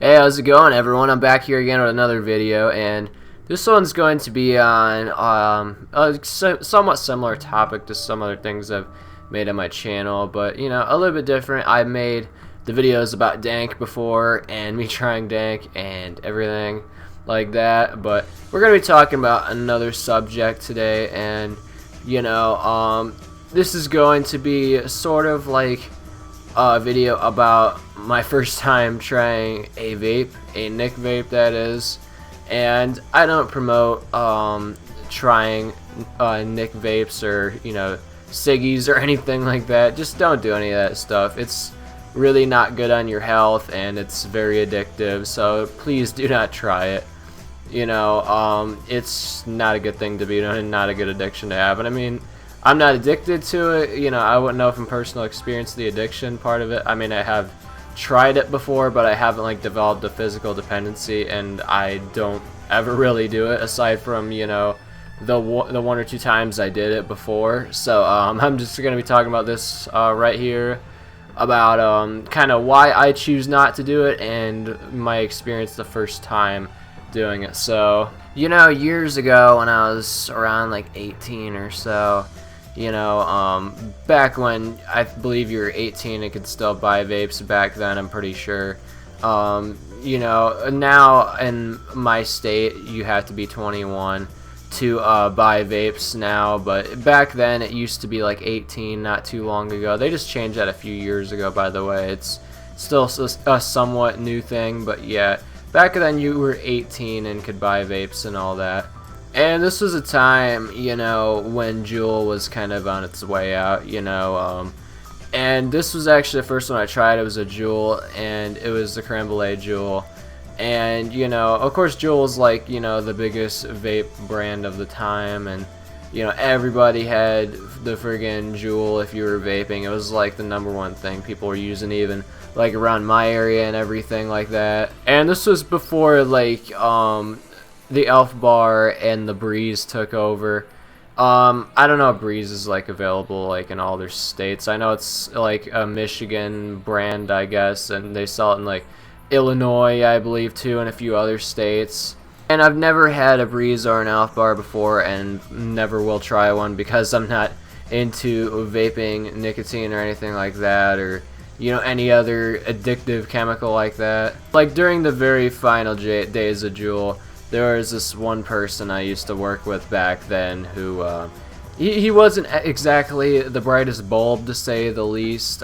Hey, how's it going, everyone? I'm back here again with another video, and this one's going to be on a somewhat similar topic to some other things I've made on my channel, but you know, a little bit different. I made the videos about dank before and me trying dank and everything like that, but we're going to be talking about another subject today, and you know, this is going to be sort of like a video about my first time trying a vape, a Nick vape that is, and I don't promote trying Nick vapes or, you know, ciggies or anything like that. Just don't do any of that stuff. It's really not good on your health and it's very addictive, so please do not try it. You know, it's not a good thing to be doing, not a good addiction to have. And I mean, I'm not addicted to it, you know. I wouldn't know from personal experience the addiction part of it. I mean, I have tried it before, but I haven't like developed a physical dependency, and I don't ever really do it aside from, you know, the one or two times I did it before. So I'm just gonna be talking about this right here, about kind of why I choose not to do it and my experience the first time doing it. So, you know, years ago when I was around like 18 or so, you know, back when I believe you were 18 and could still buy vapes back then, I'm pretty sure. You know, now in my state you have to be 21 to buy vapes now, but back then it used to be like 18 not too long ago. They just changed that a few years ago, by the way. It's still a somewhat new thing, but yeah, back then you were 18 and could buy vapes and all that. And this was a time, you know, when Juul was kind of on its way out, you know, and this was actually the first one I tried. It was a Juul, and it was the creme brulee Juul. And, you know, of course Juul was like, you know, the biggest vape brand of the time, and, you know, everybody had the friggin' Juul if you were vaping. It was like the #1 thing people were using, even like around my area and everything like that. And this was before like the Elf Bar and the Breeze took over. I don't know if Breeze is like available like in all their states. I know it's like a Michigan brand, I guess, and they sell it in like Illinois, I believe, too, and a few other states. And I've never had a Breeze or an Elf Bar before, and never will try one because I'm not into vaping nicotine or anything like that, or, you know, any other addictive chemical like that. Like during the very final days of Juul, there was this one person I used to work with back then who, he wasn't exactly the brightest bulb, to say the least.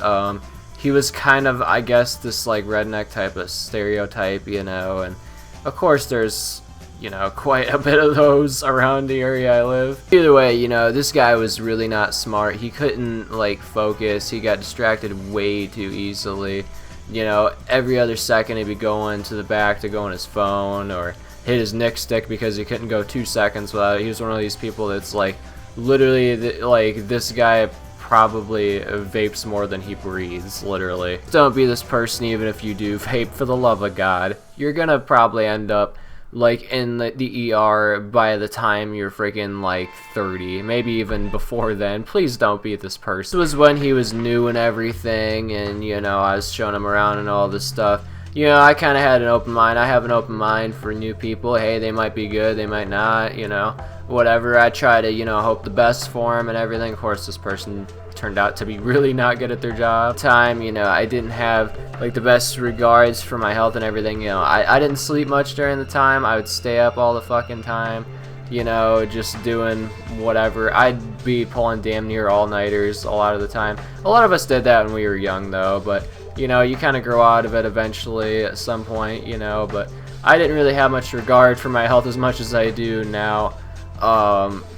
He was kind of, I guess, this like redneck type of stereotype, you know, and of course there's, you know, quite a bit of those around the area I live. Either way, you know, this guy was really not smart. He couldn't like focus. He got distracted way too easily. You know, every other second he'd be going to the back to go on his phone or hit his Nick stick because he couldn't go 2 seconds without it. He was one of these people that's like, literally, like, this guy probably vapes more than he breathes, literally. Don't be this person even if you do vape, for the love of God. You're gonna probably end up like in the ER by the time you're freaking like 30, maybe even before then. Please don't be this person. This was when he was new and everything, and you know, I was showing him around and all this stuff. You know, I kind of had an open mind. I have an open mind for new people. Hey, they might be good, they might not, you know, whatever. I try to, you know, hope the best for them and everything. Of course, this person turned out to be really not good at their job. You know, I didn't have like the best regards for my health and everything. You know, I didn't sleep much during the time. I would stay up all the fucking time, you know, just doing whatever. I'd be pulling damn near all-nighters a lot of the time. A lot of us did that when we were young, though, but you know, you kind of grow out of it eventually at some point, you know, but I didn't really have much regard for my health as much as I do now,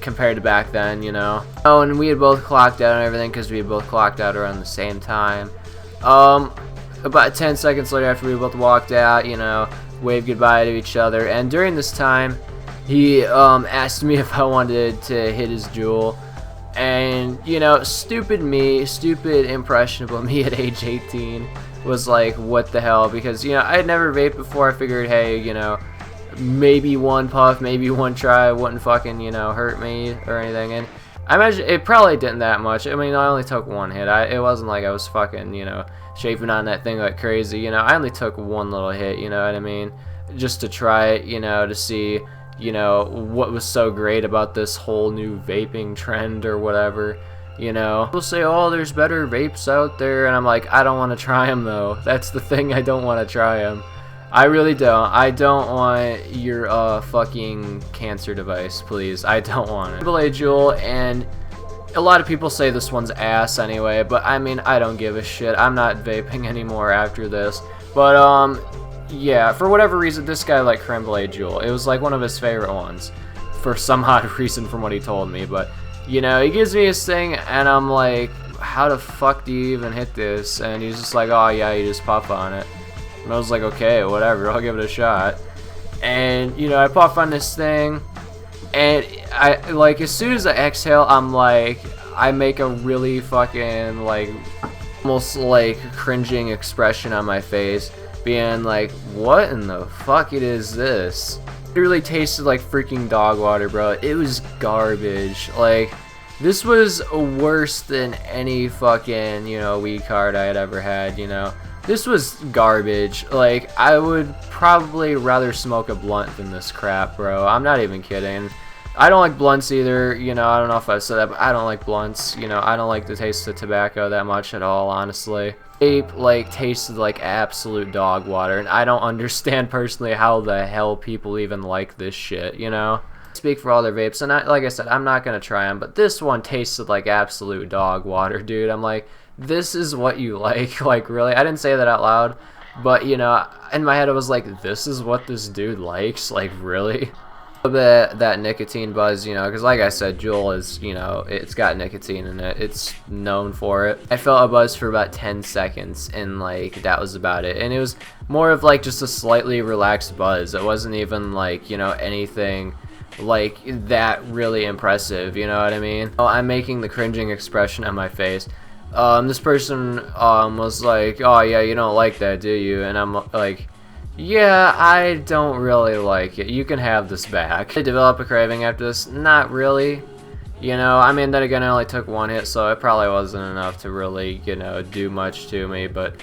compared to back then, you know. Oh, and we had both clocked out and everything because we had both clocked out around the same time. About 10 seconds later after we both walked out, you know, waved goodbye to each other, and during this time, he asked me if I wanted to hit his Juul. And, you know, stupid me, stupid impressionable me at age 18 was like, what the hell? Because, you know, I had never vaped before. I figured, hey, you know, maybe one puff, maybe one try wouldn't fucking, you know, hurt me or anything. And I imagine it probably didn't that much. I mean, I only took one hit. It wasn't like I was fucking, you know, chafing on that thing like crazy. You know, I only took one little hit, you know what I mean? Just to try it, you know, to see, you know, what was so great about this whole new vaping trend or whatever. You know, people say, oh, there's better vapes out there, and I'm like, I don't want to try them though. That's the thing, I don't want to try them. I really don't. I don't want your fucking cancer device, please. I don't want it. Triple A Jewel, and a lot of people say this one's ass anyway, but I mean, I don't give a shit. I'm not vaping anymore after this. But yeah, for whatever reason, this guy liked Creme Brulee Jewel. It was like one of his favorite ones, for some odd reason from what he told me. But you know, he gives me his thing, and I'm like, how the fuck do you even hit this? And he's just like, oh yeah, you just puff on it. And I was like, okay, whatever, I'll give it a shot. And you know, I puff on this thing, and I like, as soon as I exhale, I'm like, I make a really fucking like almost like cringing expression on my face, being like, what in the fuck it is this? It really tasted like freaking dog water, bro. It was garbage. Like, this was worse than any fucking, you know, weed card I had ever had, you know. This was garbage. Like, I would probably rather smoke a blunt than this crap, bro. I'm not even kidding. I don't like blunts either, you know. I don't know if I said that, but I don't like blunts. You know, I don't like the taste of tobacco that much at all, honestly. Vape like tasted like absolute dog water, and I don't understand personally how the hell people even like this shit, you know. Speak for all their vapes, and like I said, I'm not gonna try them, but this one tasted like absolute dog water, dude. I'm like, this is what you like? Like, really? I didn't say that out loud, but you know, in my head I was like, this is what this dude likes? Like, really? A bit that nicotine buzz, you know, because like I said, Juul is, you know, it's got nicotine in it. It's known for it. I felt a buzz for about 10 seconds, and like, that was about it. And it was more of like just a slightly relaxed buzz. It wasn't even like, you know, anything like that really impressive, you know what I mean? Oh, I'm making the cringing expression on my face. This person was like, oh yeah, you don't like that, do you? And I'm like, yeah, I don't really like it. You can have this back. Did I develop a craving after this? Not really. You know, I mean, then again, I only took one hit, so it probably wasn't enough to really, you know, do much to me. But,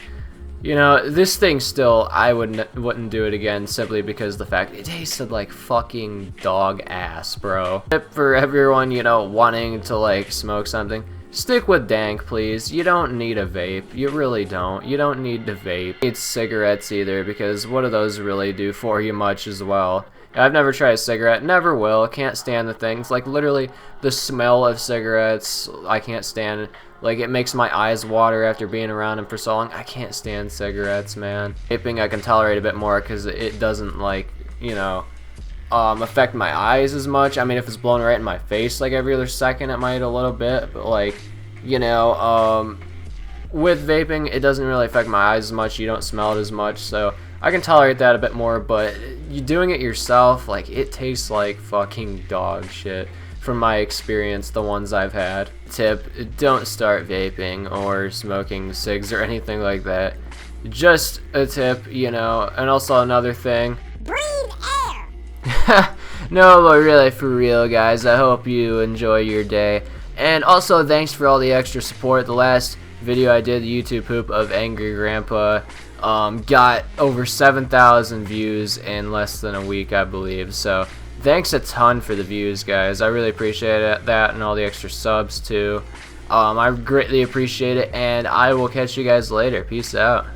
you know, this thing still, I wouldn't do it again simply because the fact it tasted like fucking dog ass, bro. Tip for everyone, you know, wanting to, like, smoke something. Stick with dank, please. You don't need a vape. You really don't. You don't need to vape. You need cigarettes either, because what do those really do for you much as well? I've never tried a cigarette. Never will. Can't stand the things. Like, literally, the smell of cigarettes, I can't stand. Like, it makes my eyes water after being around them for so long. I can't stand cigarettes, man. Vaping I can tolerate a bit more because it doesn't, like, you know, affect my eyes as much. I mean, if it's blown right in my face like every other second, it might a little bit, but like, you know, with vaping, it doesn't really affect my eyes as much. You don't smell it as much, so I can tolerate that a bit more. But you doing it yourself, like, it tastes like fucking dog shit from my experience, the ones I've had. Tip, don't start vaping or smoking cigs or anything like that. Just a tip, you know. And also another thing, no, but really, for real, guys, I hope you enjoy your day. And also, thanks for all the extra support. The last video I did, the YouTube poop of Angry Grandpa, got over 7,000 views in less than a week, I believe. So, thanks a ton for the views, guys. I really appreciate it, that, and all the extra subs, too. I greatly appreciate it, and I will catch you guys later. Peace out.